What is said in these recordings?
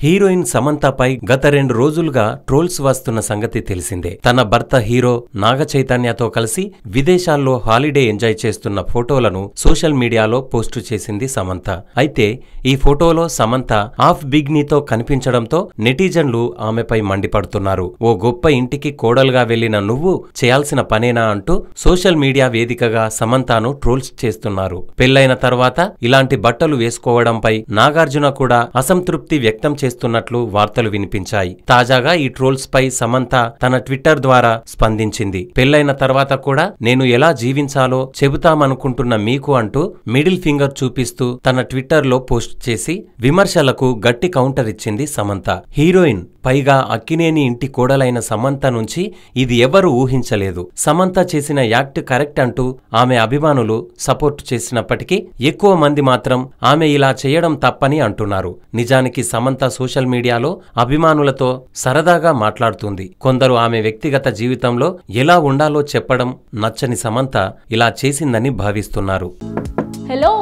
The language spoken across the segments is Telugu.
హీరోయిన్ సమంతపై గత 2 రోజులుగా ట్రోల్స్ వస్తున్న సంగతి తెలిసిందే. తన భర్త హీరో నాగ చైతన్యతో కలిసి విదేశాల్లో హాలిడే ఎంజాయ్ చేస్తున్న ఫోటోలను సోషల్ మీడియాలో పోస్టు చేసింది సమంత. అయితే ఈ ఫోటోలో సమంత హాఫ్ బిగ్నీతో కనిపించడంతో నెటిజన్లు ఆమెపై మండిపడుతున్నారు. ఓ గొప్ప ఇంటికి కోడలుగా వెళ్లిన నువ్వు చేయాల్సిన పనేనా అంటూ సోషల్ మీడియా వేదికగా సమంతను ట్రోల్స్ చేస్తున్నారు. పెళ్లైన తర్వాత ఇలాంటి బట్టలు వేసుకోవడంపై నాగార్జున కూడా అసంతృప్తి వ్యక్తం చేస్తున్నట్లు వార్తలు వినిపించాయి. తాజాగా ఈ ట్రోల్స్ పై సమంత తన ట్విట్టర్ ద్వారా స్పందించింది. పెళ్లైన తర్వాత కూడా నేను ఎలా జీవించాలో చెబుతామనుకుంటున్న మీకు అంటూ మిడిల్ ఫింగర్ చూపిస్తూ తన ట్విట్టర్ లో పోస్ట్ చేసి విమర్శలకు గట్టి కౌంటర్ ఇచ్చింది సమంత. హీరోయిన్, పైగా అక్కినేని ఇంటి కోడలైన సమంత నుంచి ఇది ఎవరు ఊహించలేదు. సమంత చేసిన యాక్ట్ కరెక్ట్ అంటూ ఆమె అభిమానులు సపోర్ట్ చేసినప్పటికీ ఎక్కువ మంది మాత్రం ఆమె ఇలా చేయడం తప్పని అంటున్నారు. నిజానికి సమంత సోషల్ మీడియాలో అభిమానులతో సరదాగా మాట్లాడుతుంది. కొందరు ఆమె వ్యక్తిగత జీవితంలో ఎలా ఉండాలో చెప్పడం నచ్చని సమంత ఇలా చేసిందని భావిస్తున్నారు. హలో,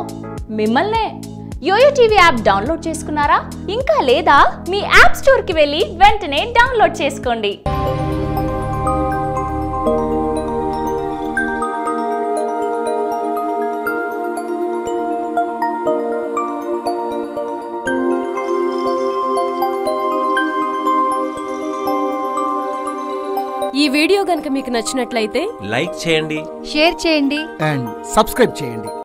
మిమ్మల్నే యోయో టీవీ యాప్ డౌన్లోడ్ చేసుకున్నారా? ఇంకా లేదా? మీ యాప్ స్టోర్ కి వెళ్ళి వెంటనే డౌన్లోడ్ చేసుకోండి. ఈ వీడియో గనుక మీకు నచ్చినట్లయితే లైక్ చేయండి, షేర్ చేయండి అండ్ సబ్స్క్రైబ్ చేయండి.